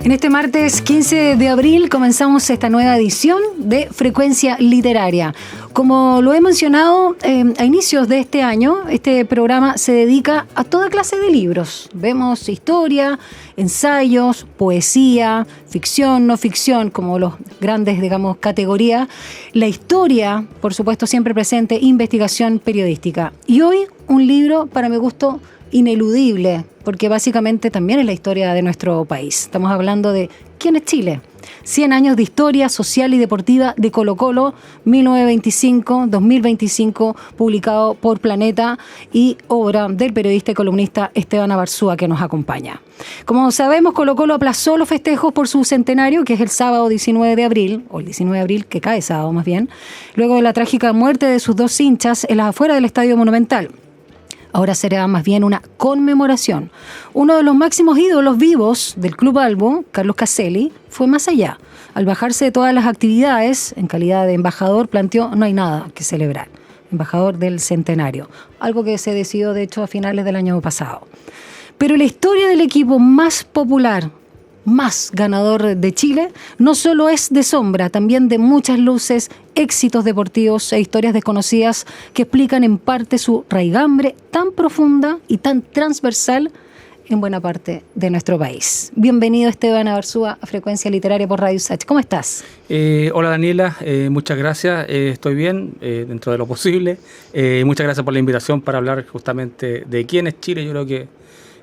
En este martes 15 de abril comenzamos esta nueva edición de Frecuencia Literaria. Como lo he mencionado, a inicios de este año, este programa se dedica a toda clase de libros. Vemos historia, ensayos, poesía, ficción, no ficción, como los grandes, digamos, categorías. La historia, por supuesto, siempre presente, investigación periodística. Y hoy un libro, para mi gusto, ineludible, porque básicamente también es la historia de nuestro país. Estamos hablando de ¿quién es Chile? 100 años de historia social y deportiva de Colo-Colo, 1925-2025, publicado por Planeta y obra del periodista y columnista Esteban Abarzúa, que nos acompaña. Como sabemos, Colo-Colo aplazó los festejos por su centenario, que es el sábado 19 de abril, o el 19 de abril, que cae sábado más bien, luego de la trágica muerte de sus dos hinchas en las afueras del Estadio Monumental. Ahora será más bien una conmemoración. Uno de los máximos ídolos vivos del Club Albo, Carlos Caselli, fue más allá. Al bajarse de todas las actividades, en calidad de embajador, planteó: no hay nada que celebrar. Embajador del centenario. Algo que se decidió, de hecho, a finales del año pasado. Pero la historia del equipo más popular, más ganador de Chile, no solo es de sombra, también de muchas luces, éxitos deportivos e historias desconocidas que explican en parte su raigambre tan profunda y tan transversal en buena parte de nuestro país. Bienvenido, Esteban Abarzúa, a Frecuencia Literaria por Radio USACH. ¿Cómo estás? Hola, Daniela, muchas gracias. Estoy bien, dentro de lo posible. Muchas gracias por la invitación para hablar justamente de quién es Chile. Yo creo que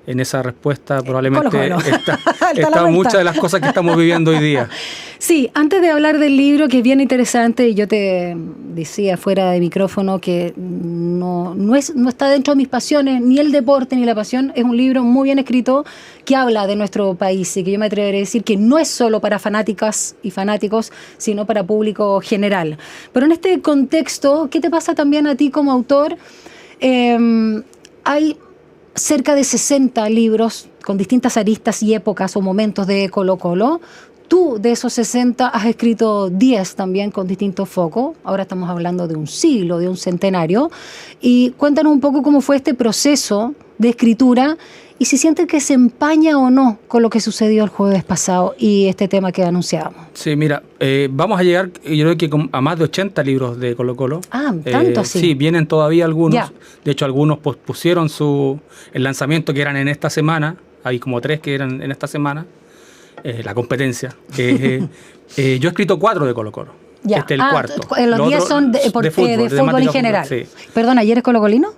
en esa respuesta probablemente están muchas de las cosas que estamos viviendo hoy día. Sí, antes de hablar del libro, que es bien interesante, yo te decía fuera de micrófono que no está dentro de mis pasiones, ni el deporte ni la pasión. Es un libro muy bien escrito que habla de nuestro país y que yo me atreveré a decir que no es solo para fanáticas y fanáticos, sino para público general. Pero en este contexto, ¿qué te pasa también a ti como autor? Hay cerca de 60 libros con distintas aristas y épocas o momentos de Colo-Colo. Tú, de esos 60, has escrito 10 también con distintos focos. Ahora estamos hablando de un siglo, de un centenario. Y cuéntanos un poco cómo fue este proceso de escritura y si sientes que se empaña o no con lo que sucedió el jueves pasado y este tema que anunciábamos. Sí, mira, vamos a llegar, yo creo que a más de 80 libros de Colo-Colo. Ah, ¿tanto así? Sí, vienen todavía algunos. Ya. De hecho, algunos pospusieron el lanzamiento, que eran en esta semana. Hay como 3 que eran en esta semana. La competencia. Yo he escrito 4 de Colo-Colo. Ya. Este es el cuarto. Los 10 son de fútbol en general. Sí. Perdón, ¿ayer eres colocolino?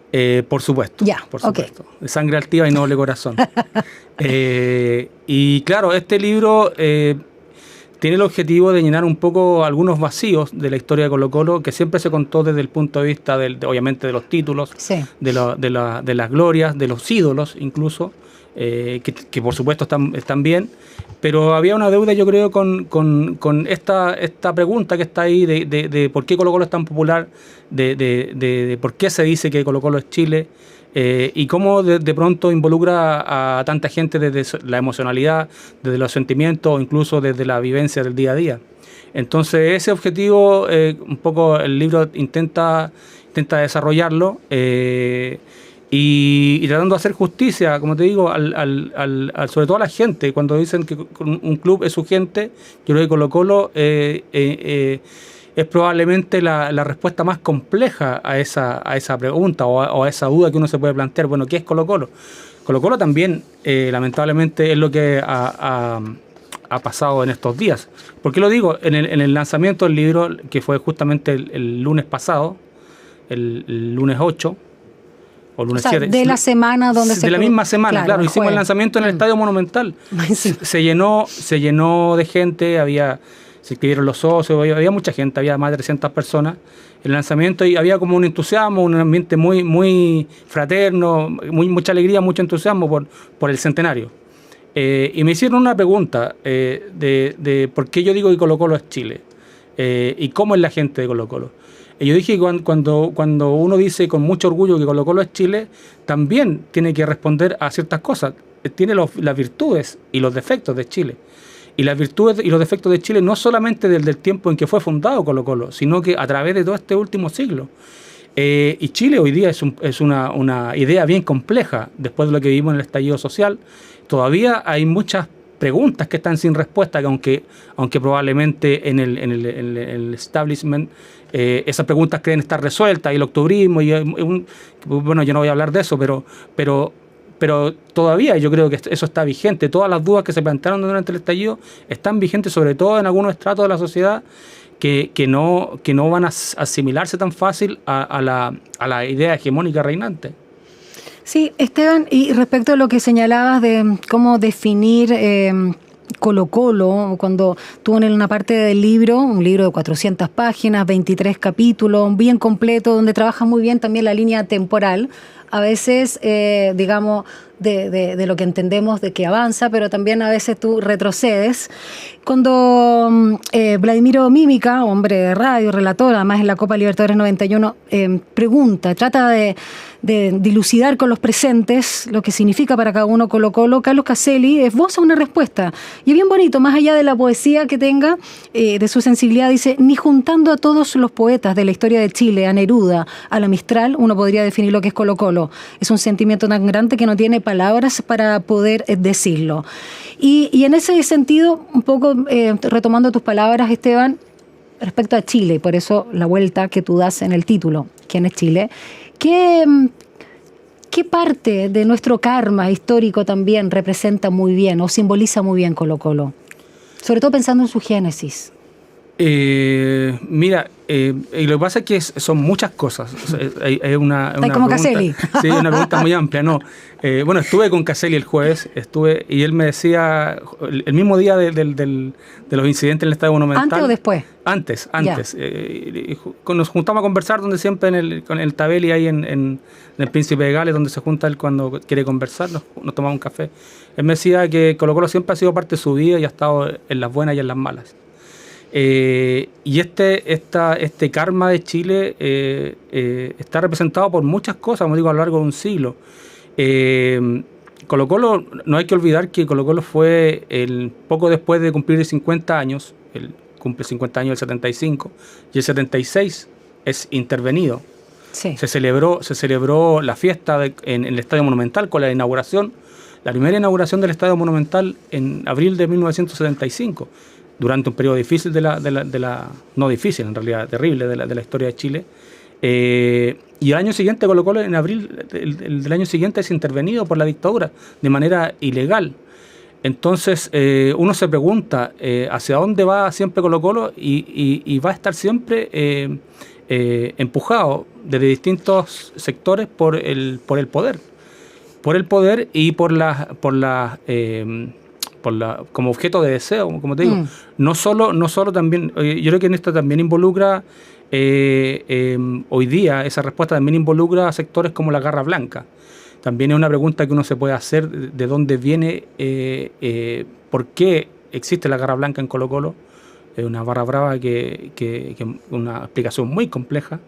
Por supuesto. Ya, por supuesto. De sangre altiva y noble corazón. Y claro, este libro tiene el objetivo de llenar un poco algunos vacíos de la historia de Colo-Colo, que siempre se contó desde el punto de vista, obviamente, de los títulos, sí, de las glorias, de los ídolos incluso, que por supuesto están bien, pero había una deuda, yo creo, con esta pregunta que está ahí de por qué Colo-Colo es tan popular, de por qué se dice que Colo-Colo es Chile, y cómo de pronto involucra a tanta gente desde la emocionalidad, desde los sentimientos o incluso desde la vivencia del día a día. Entonces ese objetivo, un poco el libro intenta desarrollarlo, y tratando de hacer justicia, como te digo, sobre todo a la gente. Cuando dicen que un club es su gente, yo creo que Colo-Colo es probablemente la respuesta más compleja a esa pregunta o a esa duda que uno se puede plantear. Bueno, ¿qué es Colo-Colo? Colo-Colo también, lamentablemente, es lo que ha pasado en estos días. ¿Por qué lo digo? En el lanzamiento del libro, que fue justamente el lunes pasado, el lunes 8, o lunes 7. De la semana donde se... De la misma semana, claro. Hicimos el lanzamiento en el Estadio Monumental. Sí. Se llenó de gente, se inscribieron los socios, había mucha gente, había más de 300 personas en el lanzamiento y había como un entusiasmo, un ambiente muy, muy fraterno, mucha alegría, mucho entusiasmo por el centenario. Y me hicieron una pregunta de por qué yo digo que Colo-Colo es Chile y cómo es la gente de Colo-Colo. Y yo dije que cuando uno dice con mucho orgullo que Colo-Colo es Chile, también tiene que responder a ciertas cosas. Tiene las virtudes y los defectos de Chile. Y las virtudes y los defectos de Chile no solamente desde el tiempo en que fue fundado Colo-Colo, sino que a través de todo este último siglo. Y Chile hoy día es una idea bien compleja. Después de lo que vimos en el estallido social, todavía hay muchas preguntas que están sin respuesta, que aunque probablemente en el establishment esas preguntas creen estar resueltas, y el octubrismo, bueno, yo no voy a hablar de eso, pero todavía yo creo que eso está vigente. Todas las dudas que se plantearon durante el estallido están vigentes, sobre todo en algunos estratos de la sociedad que no van a asimilarse tan fácil a la idea hegemónica reinante. Sí, Esteban, y respecto a lo que señalabas de cómo definir Colo-Colo, cuando tú en una parte del libro, un libro de 400 páginas, 23 capítulos, bien completo, donde trabajas muy bien también la línea temporal, a veces, digamos, de lo que entendemos de que avanza, pero también a veces tú retrocedes. Cuando Vladimiro Mímica, hombre de radio, relator, además en la Copa Libertadores 91, pregunta, trata de dilucidar con los presentes lo que significa para cada uno Colo-Colo, Carlos Caselli esboza una respuesta. Y es bien bonito, más allá de la poesía que tenga, de su sensibilidad, dice: ni juntando a todos los poetas de la historia de Chile, a Neruda, a la Mistral, uno podría definir lo que es Colo-Colo. Es un sentimiento tan grande que no tiene palabras para poder decirlo. Y en ese sentido, un poco retomando tus palabras, Esteban, respecto a Chile, por eso la vuelta que tú das en el título, ¿quién es Chile? ¿Qué parte de nuestro karma histórico también representa muy bien o simboliza muy bien Colo-Colo? Sobre todo pensando en su génesis. Mira, lo que pasa es que son muchas cosas. Es una como pregunta, Caselli. Sí, una pregunta muy amplia. No, bueno, estuve con Caselli el jueves, y él me decía, el mismo día de los incidentes en el Estadio Monumental. ¿Antes o después? Antes. Nos juntamos a conversar donde siempre con el Tabeli ahí en el Príncipe de Gales, donde se junta él cuando quiere conversar, nos tomamos un café. Él me decía que Colo-Colo siempre ha sido parte de su vida y ha estado en las buenas y en las malas. Y este karma de Chile está representado por muchas cosas, como digo, a lo largo de un siglo. Colo-Colo, no hay que olvidar que Colo-Colo fue poco después de cumplir 50 años, él cumple 50 años el 75, y el 76 es intervenido. Sí. Se celebró la fiesta en el Estadio Monumental con la inauguración, la primera inauguración del Estadio Monumental en abril de 1975. Durante un periodo difícil no difícil, en realidad terrible, de la historia de Chile. Y el año siguiente, Colo-Colo, en abril del año siguiente, es intervenido por la dictadura de manera ilegal. Entonces, uno se pregunta hacia dónde va siempre Colo-Colo, y va a estar siempre empujado desde distintos sectores por el poder. Por el poder y como objeto de deseo, como te digo. No solo también, yo creo que en esto también involucra, hoy día, esa respuesta también involucra a sectores como la Garra Blanca. También es una pregunta que uno se puede hacer, de dónde viene, por qué existe la Garra Blanca en Colo-Colo. Es una barra brava que una explicación muy compleja,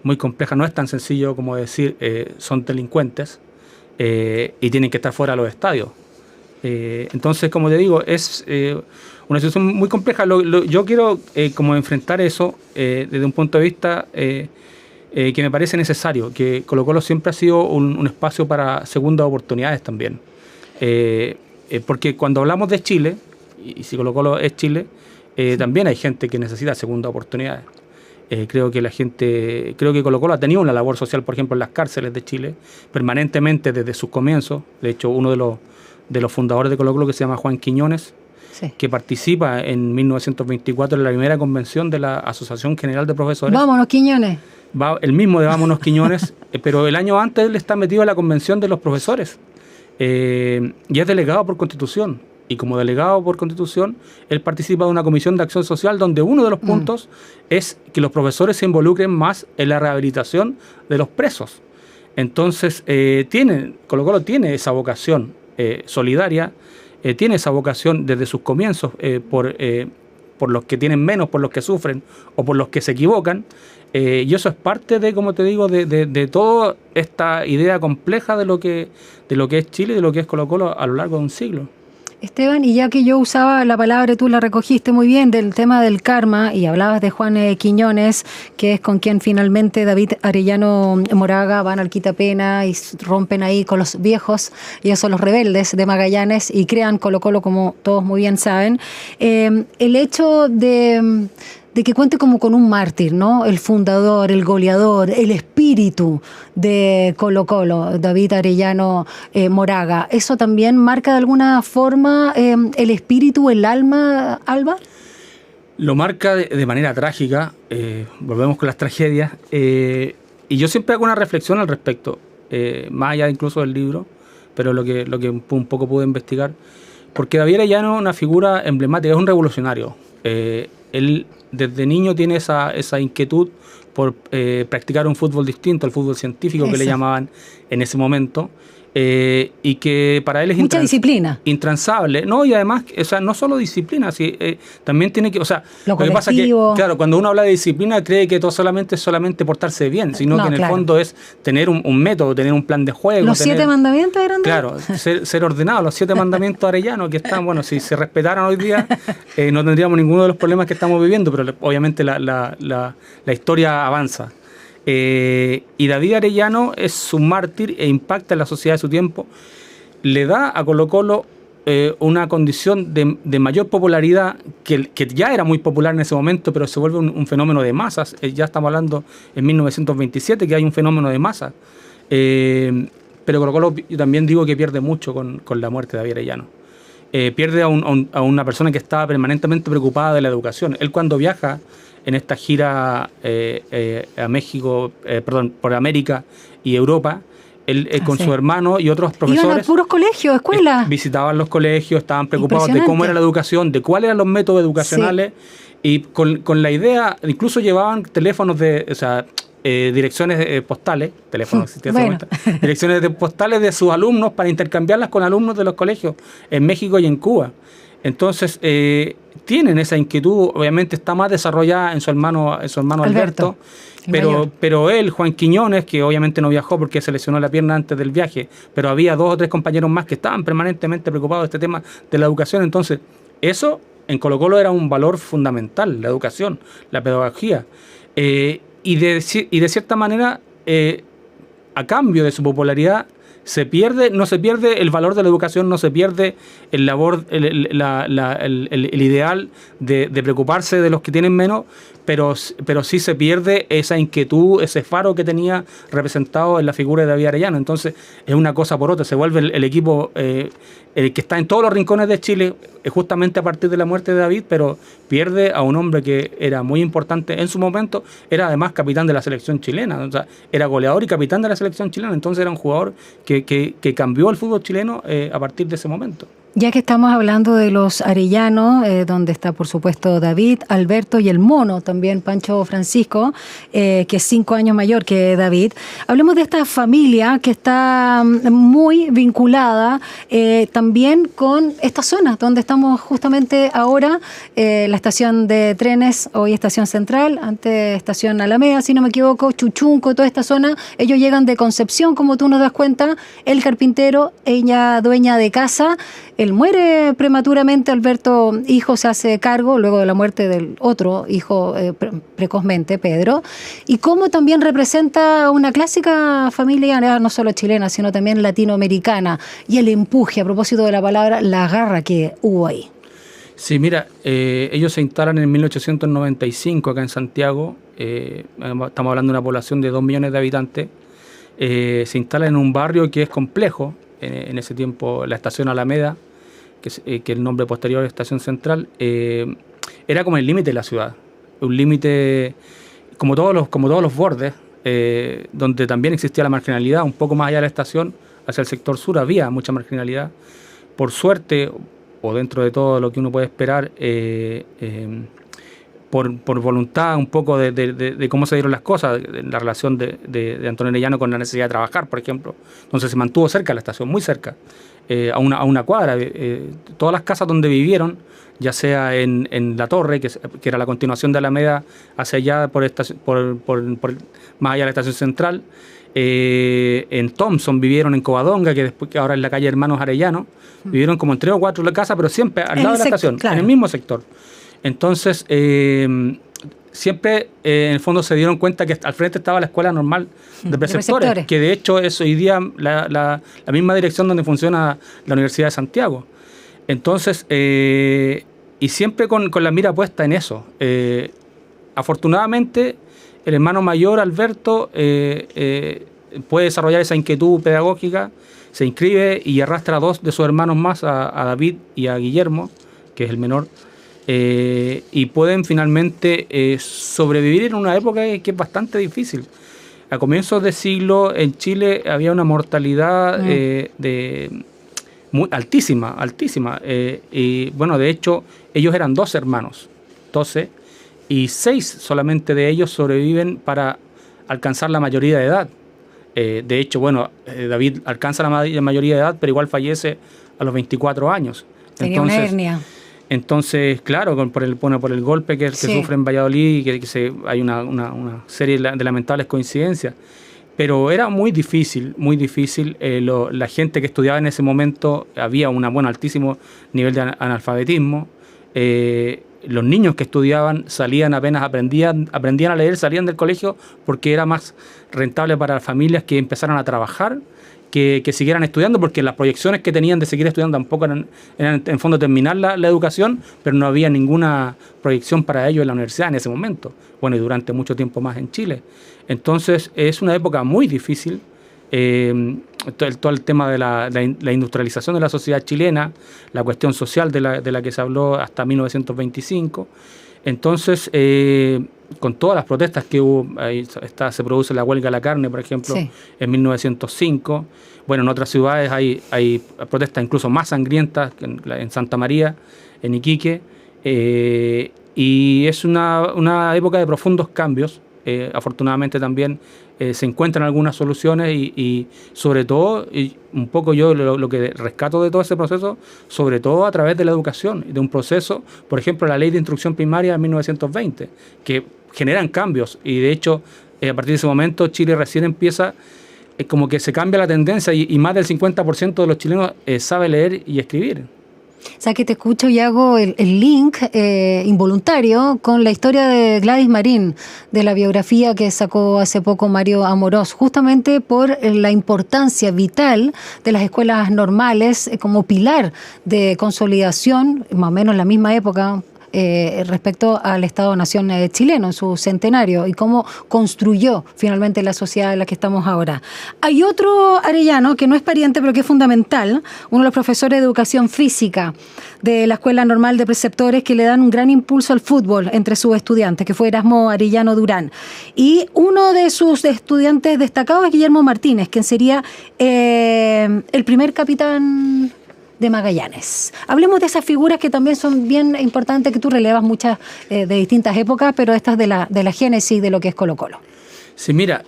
no es tan sencillo como decir son delincuentes y tienen que estar fuera de los estadios. Entonces, como te digo, es una situación muy compleja. Yo quiero como enfrentar eso desde un punto de vista que me parece necesario, que Colo-Colo siempre ha sido un espacio para segundas oportunidades también. Porque cuando hablamos de Chile, y si Colo-Colo es Chile, también hay gente que necesita segundas oportunidades. Creo que Colo-Colo ha tenido una labor social, por ejemplo, en las cárceles de Chile, permanentemente desde sus comienzos. De hecho, uno de los fundadores de Colo-Colo, que se llama Juan Quiñones, sí, que participa en 1924 en la primera convención de la Asociación General de Profesores. ¡Vámonos, Quiñones! El mismo de Vámonos, Quiñones, pero el año antes él está metido en la convención de los profesores, y es delegado por Constitución. Y como delegado por Constitución, él participa de una comisión de acción social donde uno de los puntos es que los profesores se involucren más en la rehabilitación de los presos. Entonces, Colo-Colo tiene esa vocación solidaria, tiene esa vocación desde sus comienzos por los que tienen menos, por los que sufren o por los que se equivocan, y eso es parte de, como te digo, de toda esta idea compleja de lo que es Chile y de lo que es Colo-Colo a lo largo de un siglo. Esteban, y ya que yo usaba la palabra, tú la recogiste muy bien, del tema del karma, y hablabas de Juan Quiñones, que es con quien finalmente David Arellano Moraga van al Quitapena y rompen ahí con los viejos, ellos son los rebeldes de Magallanes, y crean Colo-Colo, como todos muy bien saben. El hecho de que cuente como con un mártir, ¿no? El fundador, el goleador, el espíritu de Colo-Colo, David Arellano Moraga. ¿Eso también marca de alguna forma el espíritu, el alma, Alba? Lo marca de manera trágica, volvemos con las tragedias, y yo siempre hago una reflexión al respecto, más allá incluso del libro, pero lo que un poco pude investigar, porque David Arellano es una figura emblemática, es un revolucionario. Él desde niño tiene esa inquietud por practicar un fútbol distinto al fútbol científico que le llamaban en ese momento, y que para él es mucha disciplina, intransable, ¿no? Y además, o sea, no solo disciplina, también tiene que, o sea, lo que pasa es que, claro, cuando uno habla de disciplina cree que todo solamente es solamente portarse bien, sino que en el fondo es tener un método, tener un plan de juego. Los 7 mandamientos eran de... Claro, ser ordenado, los 7 mandamientos arellanos que están, bueno, si se respetaran hoy día, no tendríamos ninguno de los problemas que estamos viviendo, pero obviamente la historia avanza. Y David Arellano es un mártir e impacta en la sociedad de su tiempo. Le da a Colo-Colo una condición de mayor popularidad, que ya era muy popular en ese momento, pero se vuelve un fenómeno de masas. Ya estamos hablando en 1927 que hay un fenómeno de masas. Pero Colo-Colo, yo también digo que pierde mucho con la muerte de David Arellano. Pierde a una persona que estaba permanentemente preocupada de la educación. Él, cuando viaja en esta gira a México, por América y Europa, él con su hermano y otros profesores... Iban a puros colegios, escuelas. Visitaban los colegios, estaban preocupados de cómo era la educación, de cuáles eran los métodos educacionales, y con la idea, incluso llevaban teléfonos direcciones postales, teléfonos existían direcciones postales de sus alumnos para intercambiarlas con alumnos de los colegios en México y en Cuba. Entonces, tienen esa inquietud, obviamente está más desarrollada en su hermano Alberto, pero él, Juan Quiñones, que obviamente no viajó porque se lesionó la pierna antes del viaje, pero había 2 o 3 compañeros más que estaban permanentemente preocupados de este tema de la educación. Entonces, eso en Colo-Colo era un valor fundamental, la educación, la pedagogía. Y de cierta manera, a cambio de su popularidad, no se pierde el valor de la educación, no se pierde el ideal de preocuparse de los que tienen menos, pero sí se pierde esa inquietud, ese faro que tenía representado en la figura de David Arellano. Entonces es una cosa por otra, se vuelve el equipo el que está en todos los rincones de Chile, justamente a partir de la muerte de David, pero pierde a un hombre que era muy importante en su momento, era además capitán de la selección chilena, o sea, era goleador y capitán de la selección chilena, entonces era un jugador que cambió el fútbol chileno a partir de ese momento. Ya que estamos hablando de los arellanos, donde está por supuesto David, Alberto y el mono también, Pancho Francisco, que es 5 años mayor que David, hablemos de esta familia que está muy vinculada también con esta zona donde estamos justamente ahora, la estación de trenes, hoy estación Central, antes estación Alameda, si no me equivoco, Chuchunco, toda esta zona. Ellos llegan de Concepción, como tú nos das cuenta, el carpintero, ella dueña de casa. Él muere prematuramente, Alberto, hijo, se hace cargo luego de la muerte del otro hijo precozmente, Pedro, y cómo también representa una clásica familia, no solo chilena, sino también latinoamericana, y el empuje, a propósito de la palabra, la garra que hubo ahí. Sí, mira, ellos se instalan en 1895 acá en Santiago, estamos hablando de una población de 2 millones de habitantes, se instalan en un barrio que es complejo, en ese tiempo la estación Alameda, que el nombre posterior es Estación Central, era como el límite de la ciudad, un límite como todos los bordes, donde también existía la marginalidad, un poco más allá de la estación, hacia el sector sur había mucha marginalidad. Por suerte, o dentro de todo lo que uno puede esperar, por voluntad un poco de cómo se dieron las cosas, la relación de Antonio Arellano con la necesidad de trabajar, por ejemplo. Entonces se mantuvo cerca de la estación, muy cerca, a una cuadra. Todas las casas donde vivieron, ya sea en La Torre, que era la continuación de Alameda hacia allá, más allá de la estación central. En Thompson vivieron en Covadonga, que ahora es la calle Hermanos Arellano. Vivieron como en 3 o 4 casas, pero siempre al lado de la estación, claro, en el mismo sector. Entonces, siempre en el fondo se dieron cuenta que al frente estaba la Escuela Normal de Preceptores, que de hecho es hoy día la misma dirección donde funciona la Universidad de Santiago. Entonces, y siempre con la mira puesta en eso. Afortunadamente, el hermano mayor, Alberto, puede desarrollar esa inquietud pedagógica, se inscribe y arrastra a 2 de sus hermanos más, a David y a Guillermo, que es el menor, y pueden finalmente sobrevivir en una época que es bastante difícil. A comienzos de siglo en Chile había una mortalidad muy altísima. Y bueno, de hecho, ellos eran 12 hermanos, 12, y 6 solamente de ellos sobreviven para alcanzar la mayoría de edad. De hecho, bueno, David alcanza la mayoría de edad, pero igual fallece a los 24 años. Tenía una hernia. Entonces, claro, por el golpe que sufre en Valladolid, y hay una serie de lamentables coincidencias. Pero era muy difícil. La gente que estudiaba en ese momento, había un altísimo nivel de analfabetismo. Los niños que estudiaban salían apenas aprendían a leer, salían del colegio porque era más rentable para las familias que empezaran a trabajar que siguieran estudiando, porque las proyecciones que tenían de seguir estudiando tampoco eran en fondo terminar la educación, pero no había ninguna proyección para ellos en la universidad en ese momento, bueno, y durante mucho tiempo más en Chile. Entonces es una época muy difícil. Todo el tema de la industrialización de la sociedad chilena, la cuestión social de la que se habló hasta 1925. Entonces, con todas las protestas que hubo, se produce la huelga de la carne, por ejemplo, sí, en 1905. Bueno, en otras ciudades hay protestas incluso más sangrientas, en Santa María, en Iquique, y es una época de profundos cambios. Afortunadamente también se encuentran algunas soluciones y sobre todo, y un poco yo lo que rescato de todo ese proceso, sobre todo a través de la educación, de un proceso, por ejemplo, la Ley de Instrucción Primaria de 1920, que generan cambios, y de hecho, a partir de ese momento Chile recién empieza, como que se cambia la tendencia, y más del 50% de los chilenos sabe leer y escribir. O sea, que te escucho y hago el link involuntario con la historia de Gladys Marín, de la biografía que sacó hace poco Mario Amorós, justamente por la importancia vital de las escuelas normales como pilar de consolidación, más o menos en la misma época, respecto al Estado-Nación chileno en su centenario y cómo construyó finalmente la sociedad en la que estamos ahora. Hay otro arellano que no es pariente pero que es fundamental, uno de los profesores de educación física de la Escuela Normal de Preceptores, que le dan un gran impulso al fútbol entre sus estudiantes, que fue Erasmo Arellano Durán. Y uno de sus estudiantes destacados es Guillermo Martínez, quien sería el primer capitán de Magallanes. Hablemos de esas figuras que también son bien importantes, que tú relevas muchas de distintas épocas, pero estas de la génesis de lo que es Colo-Colo. Sí, mira,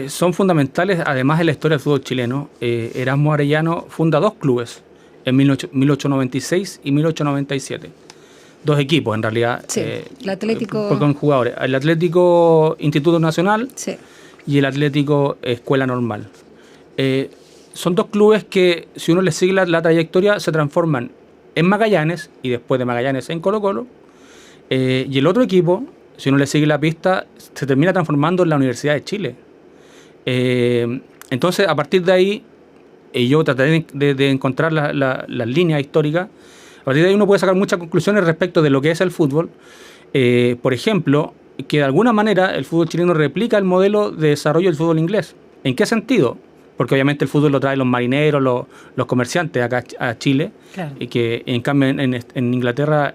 son fundamentales además en la historia del fútbol chileno. Erasmo Arellano funda 2 clubes en 1896 y 1897. 2 equipos en realidad. Sí, el Atlético... Con jugadores. El Atlético Instituto Nacional, sí, y el Atlético Escuela Normal. Son 2 clubes que, si uno les sigue la trayectoria, se transforman en Magallanes y después de Magallanes en Colo-Colo. Y el otro equipo, si uno le sigue la pista, se termina transformando en la Universidad de Chile. Entonces, a partir de ahí, yo traté de encontrar las líneas históricas. A partir de ahí uno puede sacar muchas conclusiones respecto de lo que es el fútbol. Por ejemplo, que de alguna manera el fútbol chileno replica el modelo de desarrollo del fútbol inglés. ¿En qué sentido? Porque obviamente el fútbol lo traen los marineros, los comerciantes acá a Chile, claro, y que en cambio en Inglaterra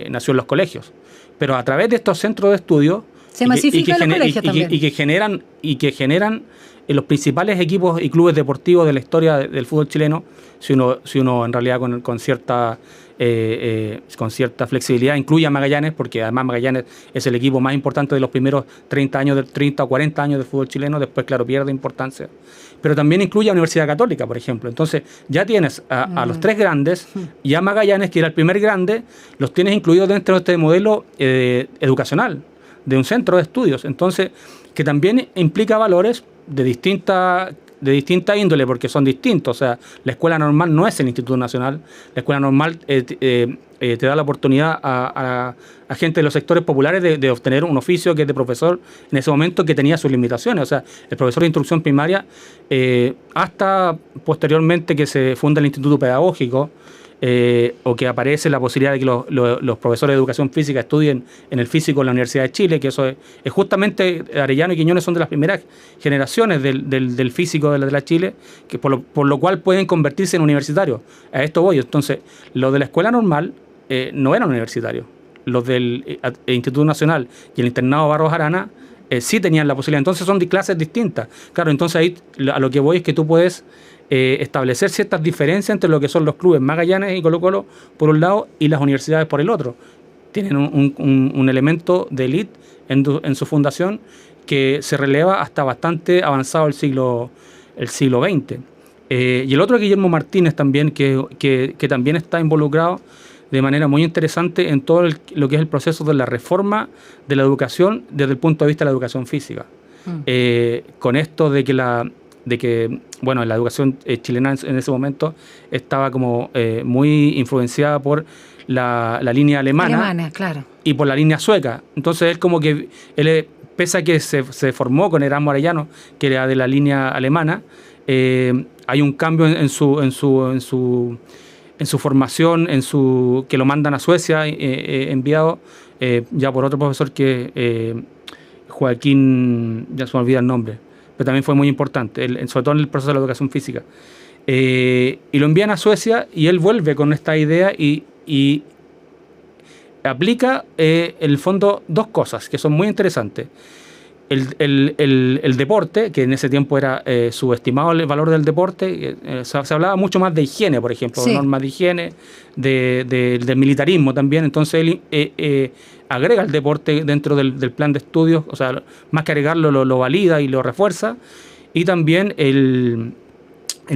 nació en los colegios. Pero a través de estos centros de estudio, Se masifica los colegios también. Y que generan los principales equipos y clubes deportivos de la historia del fútbol chileno, si uno en realidad con cierta flexibilidad incluye a Magallanes, porque además Magallanes es el equipo más importante de los primeros 30 o 40 años del fútbol chileno, después claro pierde importancia, pero también incluye a Universidad Católica, por ejemplo. Entonces ya tienes a los tres grandes y a Magallanes, que era el primer grande, los tienes incluidos dentro de este modelo educacional, de un centro de estudios, entonces que también implica valores de distinta índole, porque son distintos. O sea, la escuela normal no es el Instituto Nacional. La escuela normal te da la oportunidad a gente de los sectores populares de obtener un oficio que es de profesor en ese momento, que tenía sus limitaciones. O sea, el profesor de instrucción primaria, hasta posteriormente que se funda el Instituto Pedagógico, o que aparece la posibilidad de que los profesores de educación física estudien en el físico en la Universidad de Chile, que eso es justamente Arellano y Quiñones son de las primeras generaciones del físico de la Chile, que por lo cual pueden convertirse en universitarios. A esto voy. Entonces, los de la escuela normal no eran universitarios. Los del Instituto Nacional y el internado Barros Arana sí tenían la posibilidad. Entonces son de clases distintas. Claro, entonces ahí a lo que voy es que tú puedes establecer ciertas diferencias entre lo que son los clubes Magallanes y Colo-Colo por un lado y las universidades por el otro. Tienen un elemento de élite en su fundación que se releva hasta bastante avanzado el siglo XX. Y el otro es Guillermo Martínez también, que también está involucrado de manera muy interesante en todo lo que es el proceso de la reforma de la educación desde el punto de vista de la educación física. Con esto de que la educación chilena en ese momento estaba como muy influenciada por la línea alemana, claro, y por la línea sueca. Entonces él como que, pese a que se formó con Erasmo Arellano, que era de la línea alemana, hay un cambio en su formación, que lo mandan a Suecia, enviado ya por otro profesor que Joaquín, ya se me olvida el nombre, pero también fue muy importante, sobre todo en el proceso de la educación física. Y lo envían a Suecia y él vuelve con esta idea y aplica, en el fondo, dos cosas que son muy interesantes. El deporte, que en ese tiempo era subestimado el valor del deporte, se hablaba mucho más de higiene, por ejemplo, sí, normas de higiene, del militarismo también. Entonces él agrega el deporte dentro del plan de estudios, o sea, más que agregarlo, lo valida y lo refuerza. Y también el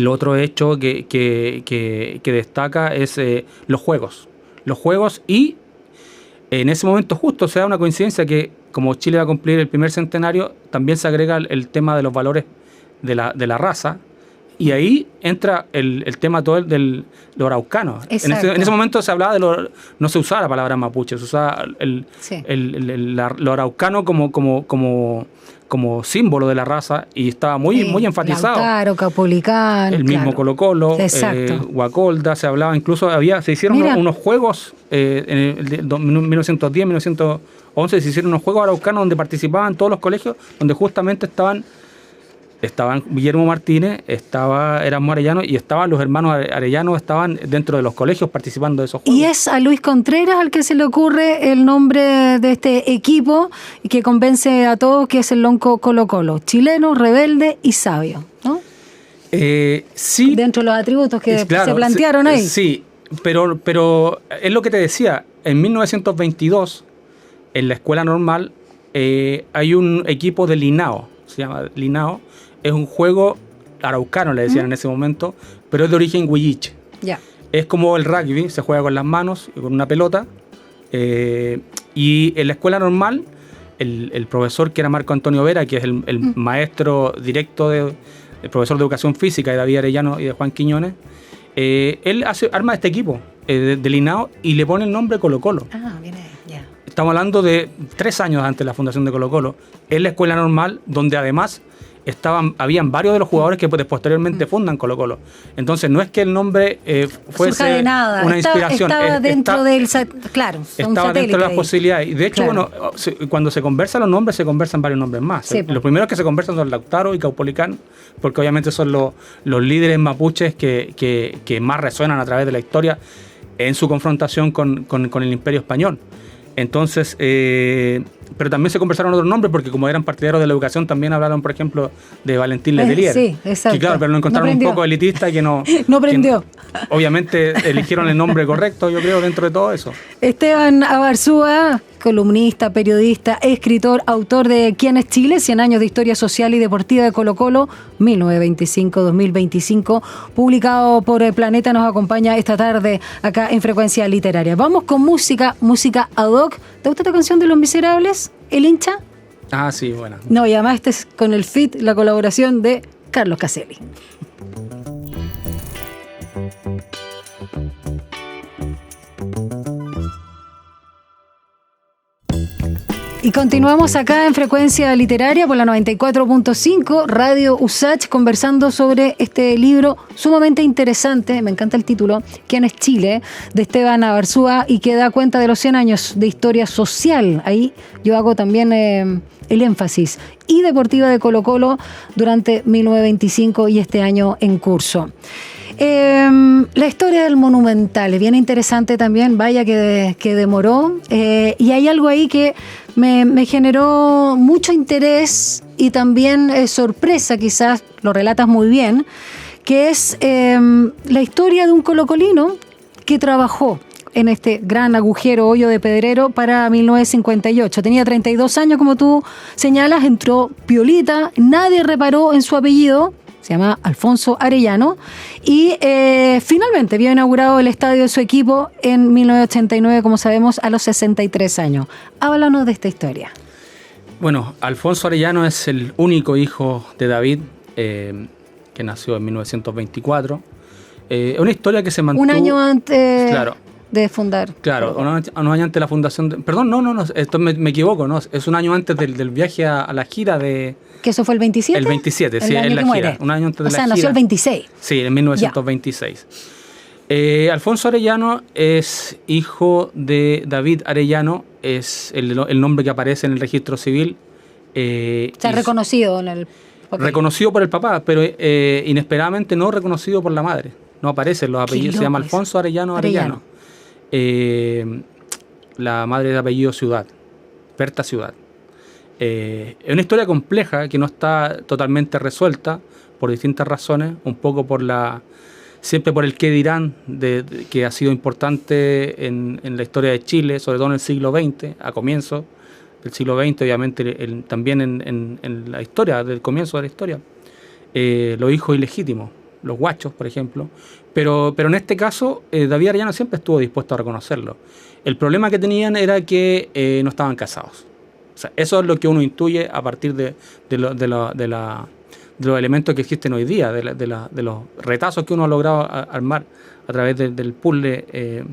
otro hecho que destaca es los juegos. Los juegos, y en ese momento justo se da una coincidencia que, como Chile va a cumplir el primer centenario, también se agrega el tema de los valores de la raza, y ahí entra el tema todo de los araucanos. En ese momento se hablaba no se usaba la palabra mapuche, se usaba lo araucano como símbolo de la raza, y estaba muy enfatizado. Lautaro, Caupolicán, el mismo Colo-Colo, Guacolda, se hablaba, incluso se hicieron unos juegos en el 1910, 1911, se hicieron unos juegos araucanos donde participaban todos los colegios, donde justamente estaban Guillermo Martínez, estaba Erasmo Arellano y estaban los hermanos Arellano, estaban dentro de los colegios participando de esos juegos. Y es a Luis Contreras al que se le ocurre el nombre de este equipo y que convence a todos, que es el Lonco Colo-Colo, chileno, rebelde y sabio, ¿no? Sí. Dentro de los atributos que se plantearon ahí. Sí, pero es lo que te decía, en 1922, en la escuela normal, hay un equipo de Linao, se llama Linao. Es un juego araucano, le decían en ese momento, pero es de origen huilliche. Es como el rugby, se juega con las manos y con una pelota. Y en la escuela normal, el profesor, que era Marco Antonio Vera, que es el maestro directo, el profesor de educación física de David Arellano y de Juan Quiñones, él arma este equipo de Linao y le pone el nombre Colo-Colo. Estamos hablando de 3 años antes de la fundación de Colo-Colo. Es la escuela normal donde además habían varios de los jugadores que posteriormente fundan Colo-Colo. Entonces no es que el nombre fuese de nada. Una inspiración. Estaba dentro estaba dentro de las posibilidades. Y de hecho, cuando se conversan los nombres, se conversan varios nombres más. Sí, los primeros que se conversan son Lautaro y Caupolicán, porque obviamente son los líderes mapuches que más resuenan a través de la historia en su confrontación con el Imperio Español. Entonces, pero también se conversaron otros nombres, porque como eran partidarios de la educación, también hablaron, por ejemplo, de Valentín Letelier. Sí, exacto. Que claro, pero lo encontraron un poco elitista, que no... No prendió. Obviamente eligieron el nombre correcto, yo creo, dentro de todo eso. Esteban Abarzúa, columnista, periodista, escritor, autor de ¿Quién es Chile? 100 años de historia social y deportiva de Colo-Colo, 1925-2025, publicado por El Planeta, nos acompaña esta tarde acá en Frecuencia Literaria. Vamos con música ad hoc. ¿Te gusta esta canción de Los Miserables? ¿El hincha? Ah, sí, bueno. No, y además este es con el feat, la colaboración de Carlos Caselli. Y continuamos acá en Frecuencia Literaria por la 94.5, Radio USACH, conversando sobre este libro sumamente interesante, me encanta el título, ¿Quién es Chile?, de Esteban Abarzúa, y que da cuenta de los 100 años de historia social. Ahí yo hago también el énfasis, y deportiva de Colo-Colo durante 1925 y este año en curso. La historia del Monumental es bien interesante también, vaya que demoró, y hay algo ahí que me generó mucho interés y también sorpresa, quizás lo relatas muy bien, que es la historia de un colocolino que trabajó en este gran agujero, hoyo de Pedrero para 1958. Tenía 32 años, como tú señalas, entró piolita, nadie reparó en su apellido, se llama Alfonso Arellano, y finalmente vio inaugurado el estadio de su equipo en 1989, como sabemos, a los 63 años. Háblanos de esta historia. Bueno, Alfonso Arellano es el único hijo de David, que nació en 1924. Una historia que se mantuvo... Un año antes... Claro. De fundar. Claro, unos años antes de la fundación. Perdón, no, esto me equivoco, ¿no? Es un año antes del viaje a la gira de... ¿Que eso fue el 27? El 27, sí, en la gira. Un año antes de la gira. O sea, nació el 26. Sí, en 1926. Alfonso Arellano es hijo de David Arellano, es el nombre que aparece en el registro civil. Está reconocido en el papel. Reconocido por el papá, pero inesperadamente no reconocido por la madre. No aparecen los apellidos, se llama Alfonso Arellano. La madre de apellido Ciudad, Berta Ciudad. Es una historia compleja que no está totalmente resuelta por distintas razones, un poco siempre por el qué dirán, que ha sido importante en la historia de Chile, sobre todo en el siglo XX, a comienzos del siglo XX, obviamente también en la historia, del comienzo de la historia. Los hijos ilegítimos, los guachos, por ejemplo, pero en este caso David Arellano siempre estuvo dispuesto a reconocerlo. El problema que tenían era que no estaban casados. O sea, eso es lo que uno intuye a partir de los elementos que existen hoy día, de los retazos que uno ha logrado armar a través del puzzle,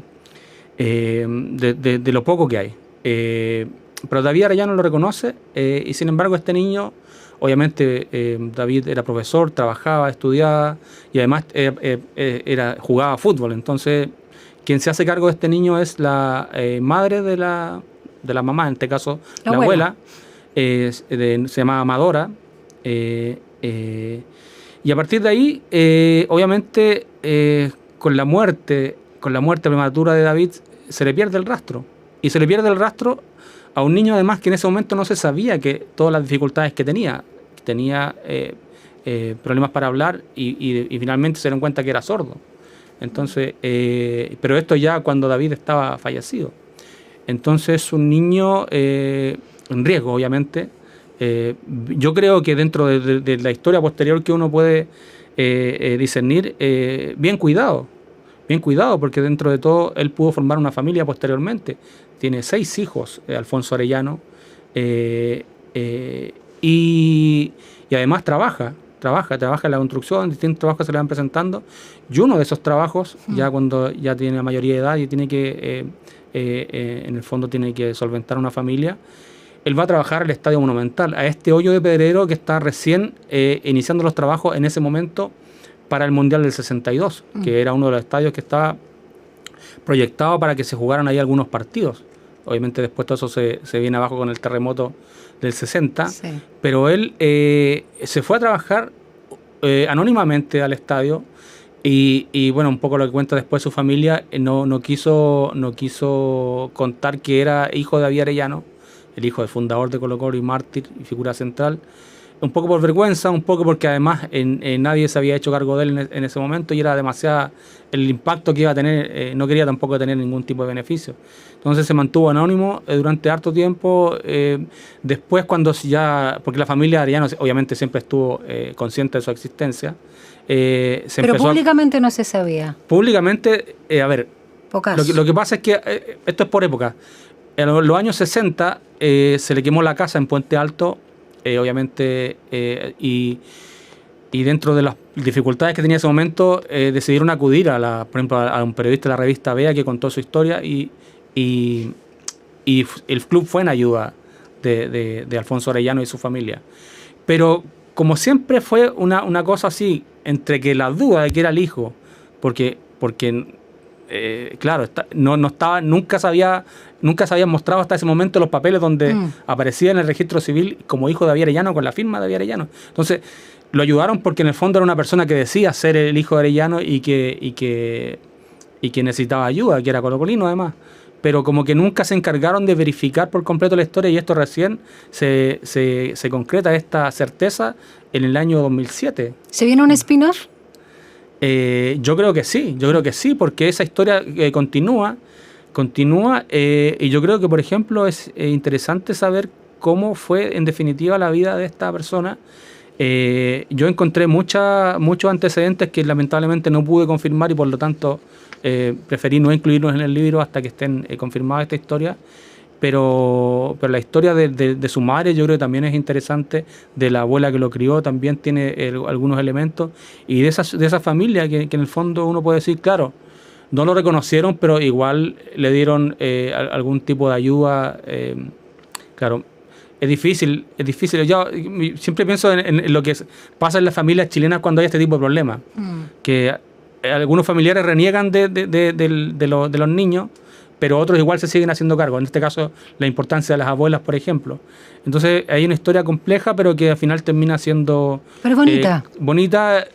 de lo poco que hay. Pero David Arellano lo reconoce, y sin embargo este niño... Obviamente David era profesor, trabajaba, estudiaba y además jugaba fútbol. Entonces, quien se hace cargo de este niño es la madre de la mamá, en este caso la abuela, se llama Amadora. Y a partir de ahí, obviamente, con la muerte prematura de David, se le pierde el rastro. Y se le pierde el rastro a un niño además que en ese momento no se sabía que todas las dificultades que tenía problemas para hablar y finalmente se dieron cuenta que era sordo. Entonces, pero esto ya cuando David estaba fallecido. Entonces un niño en riesgo, obviamente. Yo creo que dentro de la historia posterior que uno puede discernir, bien cuidado, porque dentro de todo él pudo formar una familia posteriormente. Tiene 6 hijos, Alfonso Arellano, y además trabaja en la construcción, distintos trabajos se le van presentando, y uno de esos trabajos, ya cuando ya tiene la mayoría de edad y tiene que, en el fondo tiene que solventar una familia, él va a trabajar al Estadio Monumental, a este hoyo de Pedrero que está recién iniciando los trabajos en ese momento para el Mundial del 62, que era uno de los estadios que estaba proyectado para que se jugaran ahí algunos partidos. Obviamente después todo eso se viene abajo con el terremoto del 60, sí. Pero él se fue a trabajar anónimamente al estadio y bueno, un poco lo que cuenta después su familia, no quiso contar que era hijo de David Arellano, el hijo del fundador de Colo-Colo y mártir y figura central. Un poco por vergüenza, un poco porque además nadie se había hecho cargo de él en ese momento y era demasiado el impacto que iba a tener, no quería tampoco tener ningún tipo de beneficio. Entonces se mantuvo anónimo durante harto tiempo. Después cuando ya, porque la familia de Arellano obviamente siempre estuvo consciente de su existencia. Pero públicamente no se sabía. Públicamente, a ver, lo que pasa es que esto es por época. En los años 60 se le quemó la casa en Puente Alto. Obviamente, y dentro de las dificultades que tenía en ese momento, decidieron acudir por ejemplo, a un periodista de la revista Bea que contó su historia y el club fue en ayuda de Alfonso Arellano y su familia. Pero como siempre fue una cosa así, entre que la duda de que era el hijo, porque claro, nunca se habían mostrado hasta ese momento los papeles donde aparecía en el registro civil como hijo de David Arellano con la firma de David Arellano. Entonces, lo ayudaron porque en el fondo era una persona que decía ser el hijo de Arellano y que necesitaba ayuda, que era colocolino además. Pero como que nunca se encargaron de verificar por completo la historia y esto recién se concreta esta certeza en el año 2007. ¿Se viene un spin-off? Yo creo que sí, porque esa historia continúa y yo creo que, por ejemplo, es interesante saber cómo fue en definitiva la vida de esta persona. Yo encontré muchos antecedentes que lamentablemente no pude confirmar y por lo tanto preferí no incluirlos en el libro hasta que estén confirmadas esta historia. Pero la historia de su madre yo creo que también es interesante, de la abuela que lo crió también tiene algunos elementos, y de esa familia que en el fondo uno puede decir, claro, no lo reconocieron, pero igual le dieron algún tipo de ayuda. Claro, es difícil. Yo siempre pienso en lo que pasa en las familias chilenas cuando hay este tipo de problemas, que algunos familiares reniegan de los niños, pero otros igual se siguen haciendo cargo. En este caso, la importancia de las abuelas, por ejemplo. Entonces, hay una historia compleja, pero que al final termina siendo... Pero bonita. Bonita,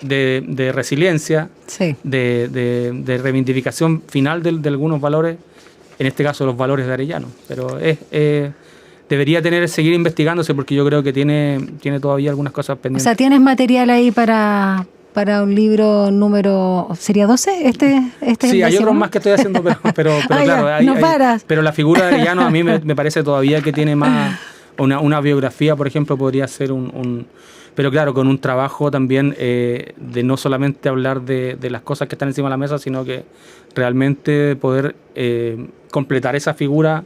de resiliencia, sí, de reivindicación final de algunos valores, en este caso los valores de Arellano. Pero debería seguir investigándose porque yo creo que tiene todavía algunas cosas pendientes. O sea, ¿tienes material ahí para un libro número, sería 12? Sí, hay otros más que estoy haciendo, pero claro, pero la figura de Arellano a mí me parece todavía que tiene más una biografía, por ejemplo, podría ser pero claro, con un trabajo también de no solamente hablar de las cosas que están encima de la mesa, sino que realmente poder completar esa figura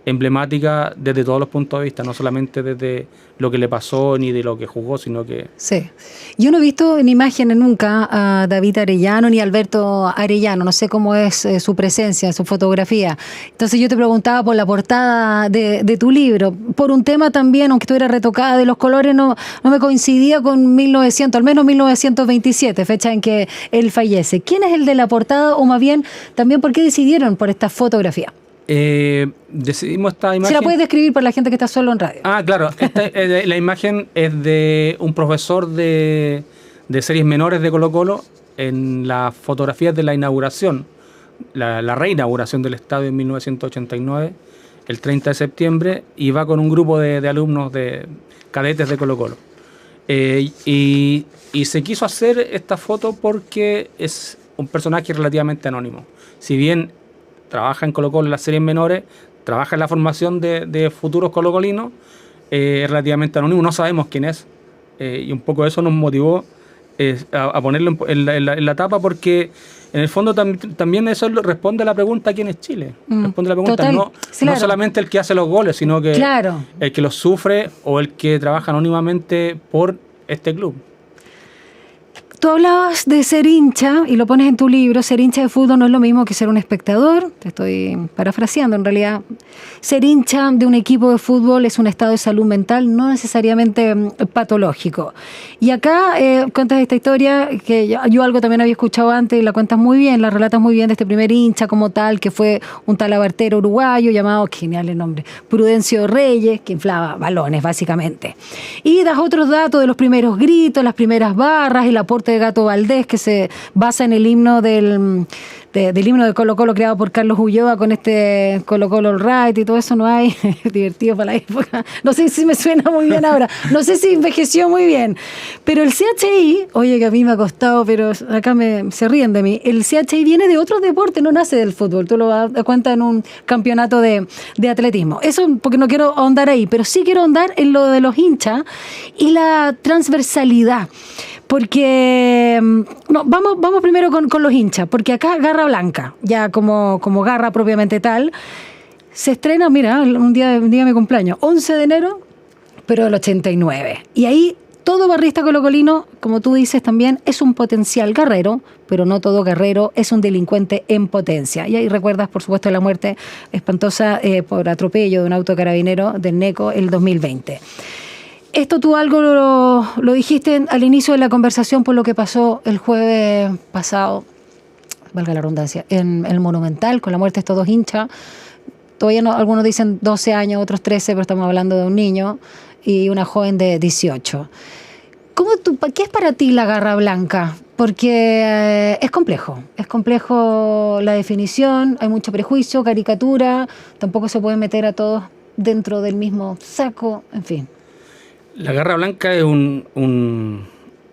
emblemática desde todos los puntos de vista, no solamente desde lo que le pasó ni de lo que jugó, sino que... Sí. Yo no he visto en imágenes nunca a David Arellano ni a Alberto Arellano, no sé cómo es su presencia, su fotografía. Entonces yo te preguntaba por la portada de tu libro, por un tema también, aunque estuviera retocada de los colores, no me coincidía con 1900, al menos 1927, fecha en que él fallece. ¿Quién es el de la portada o más bien también por qué decidieron por esta fotografía? Decidimos esta imagen. ¿Se la puedes describir para la gente que está solo en radio? Claro. La imagen es de un profesor de series menores de Colo-Colo en las fotografías de la inauguración, la reinauguración del estadio en 1989, el 30 de septiembre, y va con un grupo de alumnos, de cadetes de Colo-Colo. Y se quiso hacer esta foto porque es un personaje relativamente anónimo. Si bien trabaja en Colo-Colo en las series menores, trabaja en la formación de futuros colocolinos, es relativamente anónimo, no sabemos quién es, y un poco eso nos motivó a ponerlo en la tapa, porque en el fondo también eso responde a la pregunta ¿quién es Chile? Responde a la pregunta, total, no solamente el que hace los goles, sino que claro, el que los sufre o el que trabaja anónimamente por este club. Tú hablabas de ser hincha, y lo pones en tu libro, ser hincha de fútbol no es lo mismo que ser un espectador, te estoy parafraseando en realidad. Ser hincha de un equipo de fútbol es un estado de salud mental no necesariamente patológico. Y acá cuentas esta historia que yo algo también había escuchado antes y la cuentas muy bien, la relatas muy bien, de este primer hincha como tal, que fue un talabartero uruguayo llamado, genial el nombre, Prudencio Reyes, que inflaba balones básicamente. Y das otros datos de los primeros gritos, las primeras barras, el aporte deporte de Gato Valdés, que se basa en el himno del himno de Colo Colo creado por Carlos Ulloa con este Colo Colo All Right y todo eso. No hay divertido para la época. No sé si me suena muy bien ahora, no sé si envejeció muy bien, pero el CHI, oye, que a mí me ha costado, pero acá se ríen de mí, el CHI viene de otros deportes, no nace del fútbol, tú lo das cuenta en un campeonato de atletismo. Eso porque no quiero ahondar ahí, pero sí quiero ahondar en lo de los hinchas y la transversalidad. Porque, no, vamos primero con los hinchas, porque acá Garra Blanca, ya como garra propiamente tal, se estrena, mira, un día de mi cumpleaños, 11 de enero, pero del 89. Y ahí todo barrista colocolino, como tú dices también, es un potencial guerrero, pero no todo guerrero es un delincuente en potencia. Y ahí recuerdas, por supuesto, la muerte espantosa por atropello de un auto carabinero del NECO el 2020. Esto tú algo lo dijiste al inicio de la conversación por lo que pasó el jueves pasado, valga la redundancia, en el Monumental con la muerte de estos dos hinchas. Todavía no, algunos dicen 12 años, otros 13, pero estamos hablando de un niño y una joven de 18. ¿Qué es para ti la Garra Blanca? Porque es complejo la definición, hay mucho prejuicio, caricatura, tampoco se puede meter a todos dentro del mismo saco, en fin. La Garra Blanca es un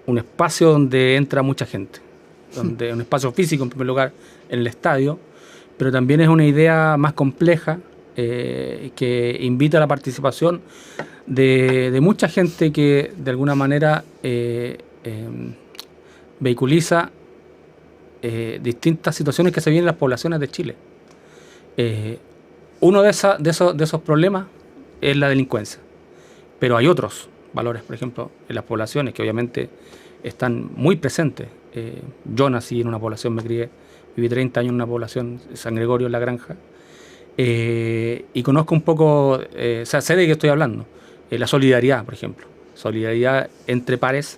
espacio donde entra mucha gente, donde un espacio físico en primer lugar en el estadio, pero también es una idea más compleja que invita a la participación de mucha gente que de alguna manera vehiculiza distintas situaciones que se viven en las poblaciones de Chile. Uno de esos problemas es la delincuencia, pero hay otros valores, por ejemplo, en las poblaciones que obviamente están muy presentes. Yo nací en una población, me crié, viví 30 años en una población, San Gregorio, en La Granja, y conozco un poco, sé de qué estoy hablando. La solidaridad, por ejemplo, solidaridad entre pares,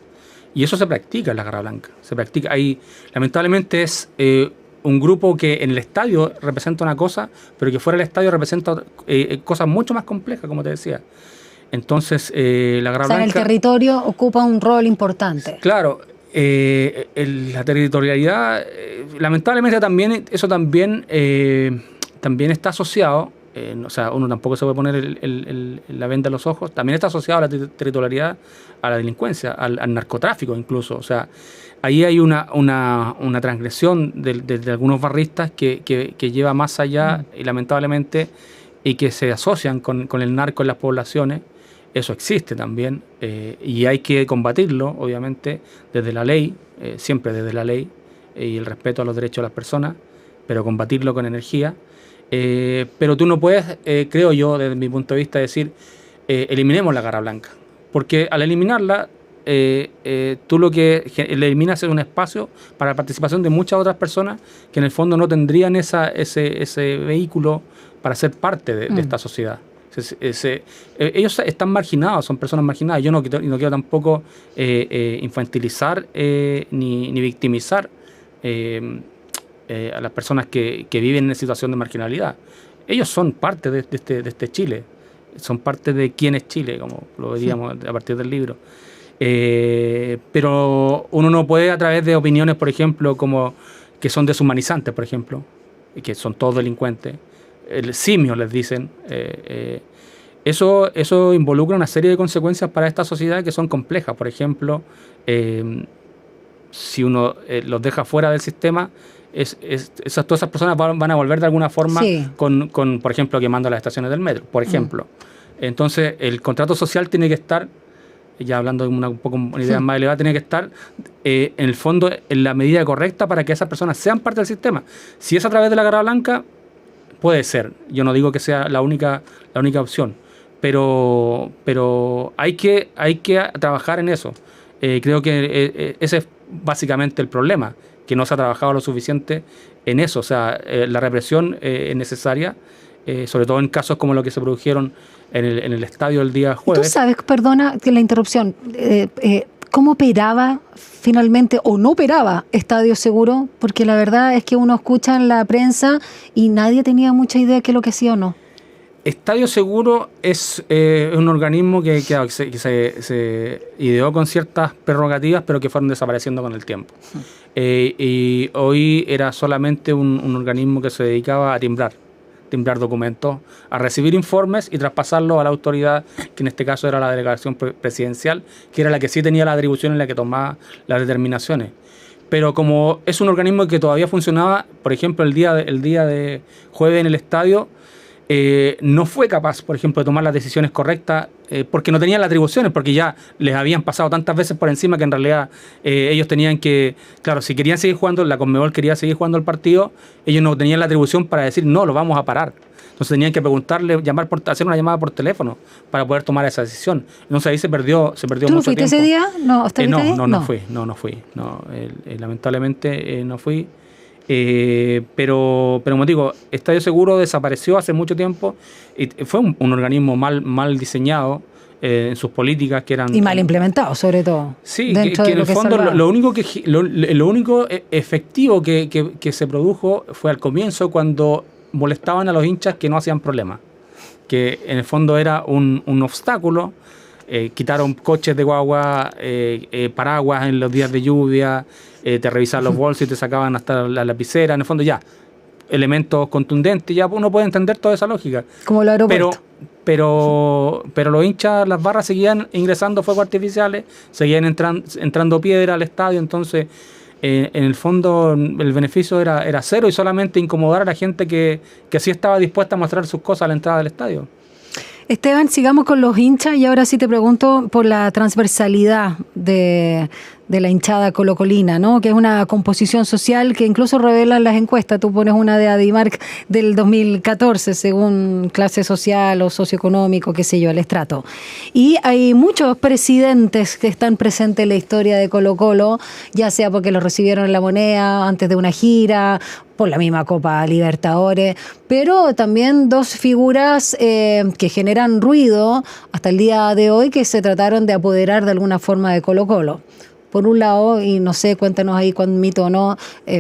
y eso se practica en la Garra Blanca. Se practica ahí, lamentablemente es un grupo que en el estadio representa una cosa, pero que fuera del estadio representa cosas mucho más complejas, como te decía. Entonces, la Garra Blanca... en el territorio ocupa un rol importante. Claro, la territorialidad, lamentablemente también, eso también está asociado, o sea, uno tampoco se puede poner la venda en los ojos, también está asociado a la territorialidad, a la delincuencia, al narcotráfico incluso. O sea, ahí hay una transgresión de algunos barristas que lleva más allá, y lamentablemente, y que se asocian con el narco en las poblaciones. Eso existe también, y hay que combatirlo, obviamente, desde la ley, siempre desde la ley, y el respeto a los derechos de las personas, pero combatirlo con energía. Pero tú no puedes, creo yo, desde mi punto de vista, decir, eliminemos la Garra Blanca, porque al eliminarla, tú lo que le eliminas es un espacio para la participación de muchas otras personas que en el fondo no tendrían ese vehículo para ser parte de esta sociedad. Ellos están marginados, son personas marginadas. Yo no quiero tampoco infantilizar ni victimizar a las personas que viven en situación de marginalidad. Ellos son parte de este Chile, son parte de quién es Chile, como lo veríamos a partir del libro. Pero uno no puede, a través de opiniones, por ejemplo, como que son deshumanizantes, por ejemplo, y que son todos delincuentes, el simio les dicen, eso involucra una serie de consecuencias para esta sociedad que son complejas. Por ejemplo, si uno los deja fuera del sistema, todas esas personas van a volver de alguna forma con, por ejemplo, quemando las estaciones del metro, por ejemplo. Entonces, el contrato social tiene que estar, ya hablando de una idea más elevada, tiene que estar en el fondo en la medida correcta para que esas personas sean parte del sistema. Si es a través de la Garra Blanca, puede ser. Yo no digo que sea la única opción, pero hay que trabajar en eso. Creo que ese es básicamente el problema, que no se ha trabajado lo suficiente en eso. O sea, la represión es necesaria, sobre todo en casos como los que se produjeron en el estadio el día jueves. ¿Tú sabes, perdona que la interrupción, cómo operaba finalmente o no operaba Estadio Seguro? Porque la verdad es que uno escucha en la prensa y nadie tenía mucha idea de qué es lo que hacía o no. Estadio Seguro es un organismo que se ideó con ciertas prerrogativas, pero que fueron desapareciendo con el tiempo. Y hoy era solamente un organismo que se dedicaba a timbrar documentos, a recibir informes y traspasarlos a la autoridad, que en este caso era la delegación presidencial, que era la que sí tenía la atribución en la que tomaba las determinaciones. Pero como es un organismo que todavía funcionaba, por ejemplo, el día de jueves en el estadio, no fue capaz, por ejemplo, de tomar las decisiones correctas porque no tenían las atribuciones, porque ya les habían pasado tantas veces por encima que en realidad ellos tenían que, claro, si querían seguir jugando, la Conmebol quería seguir jugando el partido, ellos no tenían la atribución para decir, no, lo vamos a parar. Entonces tenían que preguntarle, hacer una llamada por teléfono para poder tomar esa decisión. Entonces ahí se perdió mucho tiempo. ¿Tú no fuiste ese día? ¿No fui. Lamentablemente no fui. Pero como digo, Estadio Seguro desapareció hace mucho tiempo y fue un organismo mal diseñado en sus políticas que eran... Y mal implementado, sobre todo. Sí, que en el fondo lo único efectivo que se produjo fue al comienzo cuando molestaban a los hinchas que no hacían problema, que en el fondo era un obstáculo. Quitaron coches de guagua, paraguas en los días de lluvia, te revisaban los bolsos y te sacaban hasta la lapicera. En el fondo ya, elementos contundentes, ya uno puede entender toda esa lógica. Como el aeropuerto. Pero los hinchas, las barras seguían ingresando fuegos artificiales, seguían entrando piedra al estadio, entonces en el fondo el beneficio era cero y solamente incomodar a la gente que sí estaba dispuesta a mostrar sus cosas a la entrada del estadio. Esteban, sigamos con los hinchas y ahora sí te pregunto por la transversalidad de la hinchada colocolina, ¿no? Que es una composición social que incluso revelan las encuestas. Tú pones una de Adimark del 2014 según clase social o socioeconómico, qué sé yo, el estrato. Y hay muchos presidentes que están presentes en la historia de Colo-Colo, ya sea porque los recibieron en La Moneda antes de una gira, por la misma Copa Libertadores, pero también dos figuras que generan ruido hasta el día de hoy que se trataron de apoderar de alguna forma de Colo-Colo. Por un lado, y no sé, cuéntanos ahí cuán mito o no,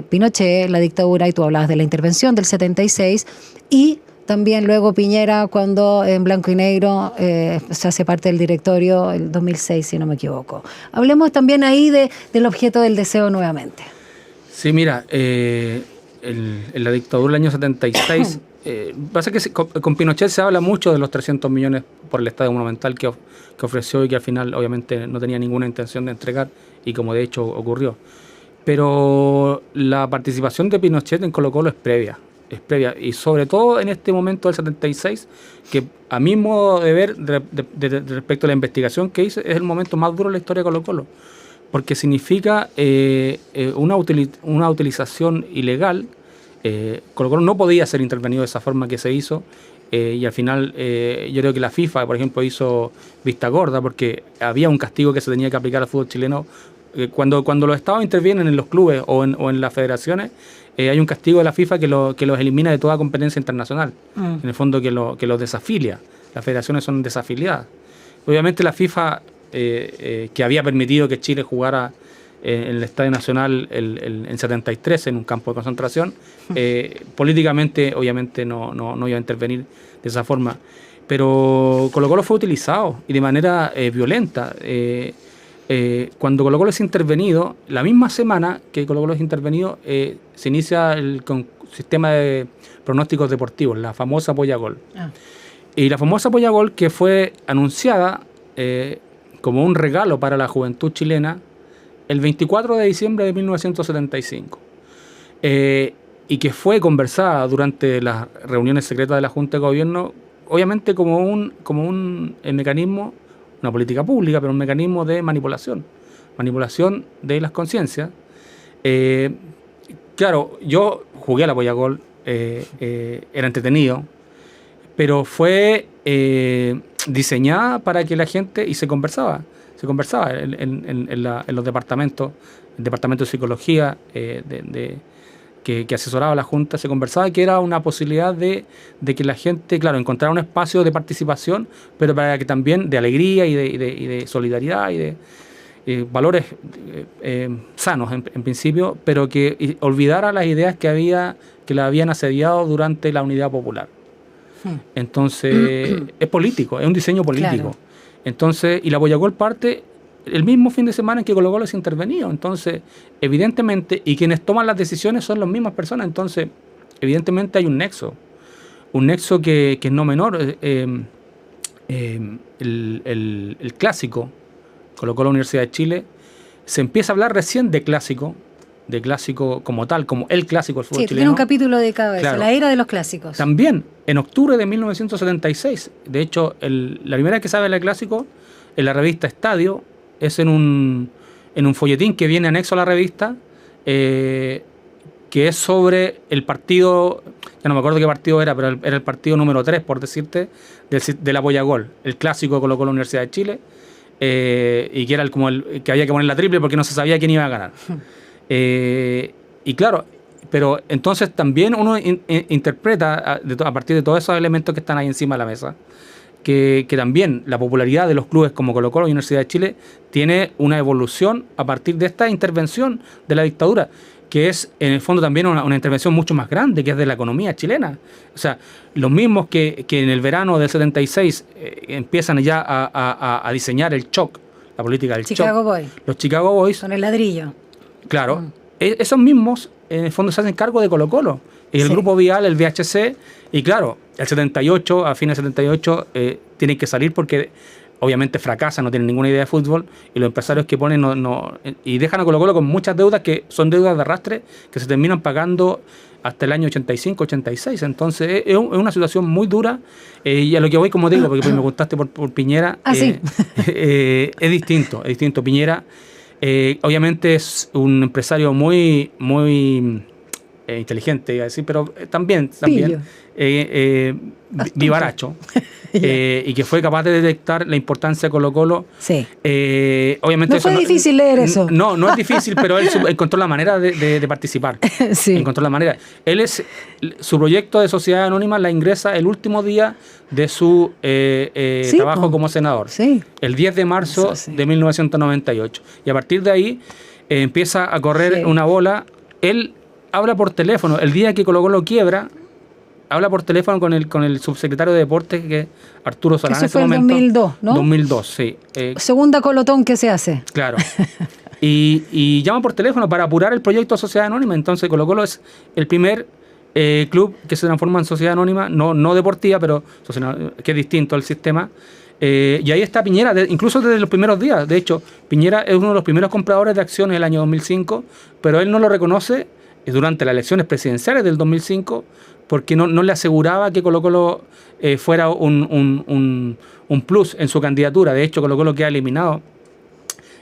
Pinochet, la dictadura, y tú hablabas de la intervención del 76, y también luego Piñera cuando en blanco y negro se hace parte del directorio el 2006, si no me equivoco. Hablemos también ahí del objeto del deseo nuevamente. Sí, mira, en la dictadura del año 76, pasa que con Pinochet se habla mucho de los 300 millones por el Estadio Monumental que ofreció y que al final obviamente no tenía ninguna intención de entregar y como de hecho ocurrió. Pero la participación de Pinochet en Colo-Colo es previa y sobre todo en este momento del 76, que a mi modo de ver respecto a la investigación que hice, es el momento más duro de la historia de Colo-Colo, porque significa una utilización ilegal. Colo-Colo no podía ser intervenido de esa forma que se hizo y al final yo creo que la FIFA, por ejemplo, hizo vista gorda porque había un castigo que se tenía que aplicar al fútbol chileno. Cuando los estados intervienen en los clubes o en las federaciones, hay un castigo de la FIFA que los elimina de toda competencia internacional. En el fondo que los desafilia. Las federaciones son desafiliadas. Obviamente la FIFA, que había permitido que Chile jugara en el Estadio Nacional en 73 en un campo de concentración, políticamente obviamente no iba a intervenir de esa forma. Pero Colo-Colo fue utilizado y de manera violenta. Cuando Colo-Colo es intervenido, la misma semana que Colo-Colo es intervenido, se inicia el sistema de pronósticos deportivos, la famosa Polla-Gol. Y la famosa Polla-Gol que fue anunciada como un regalo para la juventud chilena el 24 de diciembre de 1975 y que fue conversada durante las reuniones secretas de la Junta de Gobierno, obviamente como un mecanismo, una política pública, pero un mecanismo de manipulación de las conciencias. Claro, yo jugué a la Polla-Gol, era entretenido, pero fue diseñada para que la gente, y se conversaba en los departamentos, el departamento de psicología que asesoraba a la Junta, se conversaba que era una posibilidad de que la gente, claro, encontrara un espacio de participación, pero para que también de alegría y de solidaridad y de valores sanos en principio, pero que olvidara las ideas que la habían asediado durante la Unidad Popular. Entonces, es político, es un diseño político. Claro. Entonces, y la Boyacol parte el mismo fin de semana en que Colo-Colo es intervenido. Entonces, evidentemente, y quienes toman las decisiones son las mismas personas. Entonces, evidentemente hay un nexo que es no menor. El clásico, Colo-Colo Universidad de Chile, se empieza a hablar recién de clásico como tal, como el clásico del fútbol chileno. Tiene un capítulo dedicado a eso, Claro. la era de los clásicos. También, en octubre de 1976, de hecho, la primera vez que sabe el clásico, en la revista Estadio, es en un folletín que viene anexo a la revista, que es sobre el partido, ya no me acuerdo qué partido era, pero era el partido número 3, por decirte, de la Boyacol, el clásico de Colo-Colo Universidad de Chile, y que era como el que había que poner la triple porque no se sabía quién iba a ganar. Y claro, pero entonces también uno interpreta a partir de todos esos elementos que están ahí encima de la mesa, que también la popularidad de los clubes como Colo-Colo y Universidad de Chile tiene una evolución a partir de esta intervención de la dictadura, que es en el fondo también una intervención mucho más grande, que es de la economía chilena. O sea, los mismos que en el verano del 76 empiezan ya a diseñar el shock, la política del Chicago shock. Boys. Los Chicago Boys. Con el ladrillo. Claro, esos mismos en el fondo se hacen cargo de Colo-Colo. Y el grupo Vial, el VHC, y claro, el 78, a fines del 78, tienen que salir porque obviamente fracasan, no tienen ninguna idea de fútbol, y los empresarios que ponen y dejan a Colo-Colo con muchas deudas que son deudas de arrastre que se terminan pagando hasta el año 85, 86. Entonces es una situación muy dura, y a lo que voy, como digo, porque me preguntaste por Piñera, sí. es distinto. Piñera obviamente es un empresario muy inteligente, iba a decir, pero también vivaracho, y que fue capaz de detectar la importancia de Colo-Colo. Sí. Obviamente no fue difícil leer eso. No es difícil, pero él encontró la manera de participar. Sí. Encontró la manera. Su proyecto de sociedad anónima la ingresa el último día de su trabajo como senador. Sí. El 10 de marzo de 1998. Y a partir de ahí empieza a correr una bola. Él habla por teléfono. El día que Colo-Colo quiebra, habla por teléfono con el subsecretario de Deportes, que es Arturo Solana. Eso fue en 2002, ¿no? 2002, sí. Segunda colotón que se hace. Claro. y llama por teléfono para apurar el proyecto de Sociedad Anónima. Entonces Colo-Colo es el primer club que se transforma en Sociedad Anónima, no deportiva, pero que es distinto al sistema. Y ahí está Piñera, incluso desde los primeros días. De hecho, Piñera es uno de los primeros compradores de acciones del año 2005, pero él no lo reconoce durante las elecciones presidenciales del 2005, porque no le aseguraba que Colo-Colo fuera un plus en su candidatura. De hecho, Colo-Colo queda eliminado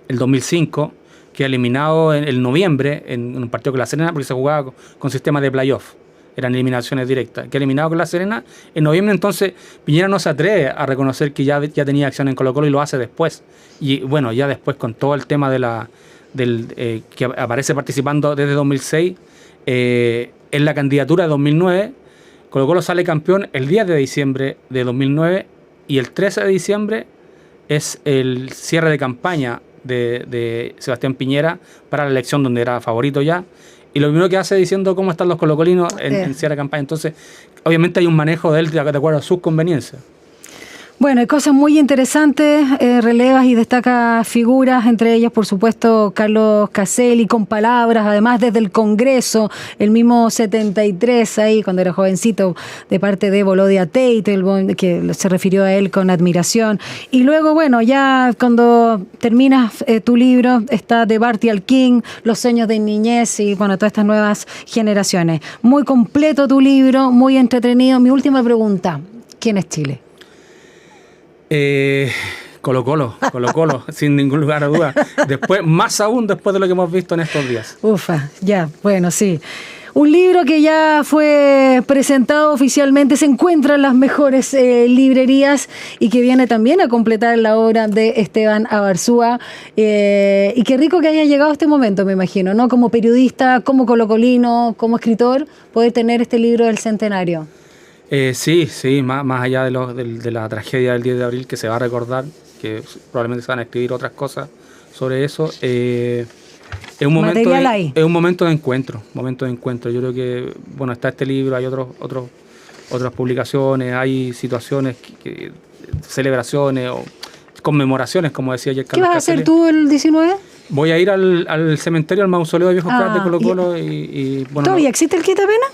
el 2005, queda eliminado en noviembre en un partido con La Serena, porque se jugaba con sistema de playoff. Eran eliminaciones directas. Queda eliminado con La Serena en noviembre. Entonces Piñera no se atreve a reconocer que ya tenía acción en Colo-Colo, y lo hace después. Y bueno, ya después con todo el tema que aparece participando desde 2006, en la candidatura de 2009, Colo-Colo sale campeón el 10 de diciembre de 2009, y el 13 de diciembre es el cierre de campaña de Sebastián Piñera para la elección donde era favorito ya, y lo primero que hace diciendo cómo están los colocolinos en cierre de campaña. Entonces obviamente hay un manejo de él de acuerdo a sus conveniencias. Bueno, hay cosas muy interesantes, relevas y destaca figuras, entre ellas, por supuesto, Carlos Caselli, con palabras, además desde el Congreso, el mismo 73, ahí cuando era jovencito, de parte de Volodya Teitelbaum, que se refirió a él con admiración. Y luego, bueno, ya cuando terminas tu libro, está de Barty King, Los sueños de niñez, y bueno, todas estas nuevas generaciones. Muy completo tu libro, muy entretenido. Mi última pregunta, ¿quién es Chile? Colo-Colo, sin ningún lugar a duda. Después, más aún después de lo que hemos visto en estos días. Ufa, ya, bueno, sí. Un libro que ya fue presentado oficialmente, se encuentra en las mejores librerías, y que viene también a completar la obra de Esteban Abarzúa. Y qué rico que haya llegado este momento, me imagino, ¿no? Como periodista, como colocolino, como escritor, poder tener este libro del centenario. Sí, más allá de la tragedia del 10 de abril, que se va a recordar, que probablemente se van a escribir otras cosas sobre eso. Es un momento de encuentro. Yo creo que, bueno, está este libro, hay otros otras publicaciones, hay situaciones, celebraciones o conmemoraciones, como decía ayer ¿Qué Carlos vas a hacer Castelli. tú el 19? Voy a ir al cementerio, al mausoleo de viejos cracks de Colo Colo y bueno, ¿Todavía existe el quitapena?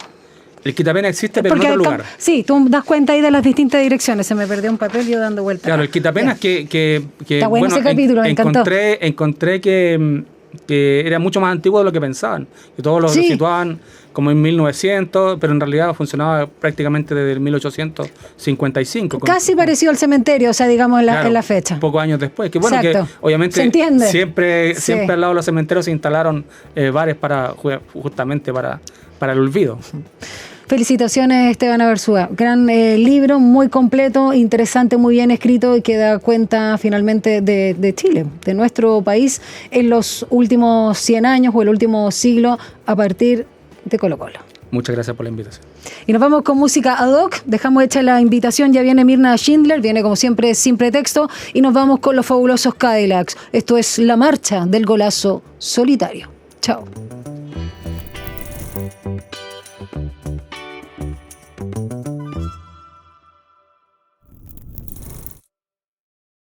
el quitapena existe, pero Porque en otro lugar. sí, tú das cuenta ahí de las distintas direcciones. Se me perdió un papel yo dando vueltas. Claro, el quitapena es que Está bueno ese capítulo, me encantó. encontré que era mucho más antiguo de lo que pensaban. Que todos lo situaban como en 1900, pero en realidad funcionaba prácticamente desde el 1855. Casi parecido al cementerio, o sea, digamos en la fecha. Pocos años después. Que bueno, exacto. que obviamente ¿se entiende? Siempre al lado de los cementerios se instalaron bares justamente para el olvido. Felicitaciones, Esteban Aberzúa. Gran libro, muy completo, interesante, muy bien escrito y que da cuenta finalmente de Chile, de nuestro país en los últimos 100 años o el último siglo a partir de Colo Colo. Muchas gracias por la invitación. Y nos vamos con música ad hoc. Dejamos hecha la invitación. Ya viene Mirna Schindler, viene como siempre sin pretexto. Y nos vamos con los fabulosos Cadillacs. Esto es La Marcha del Golazo Solitario. Chao.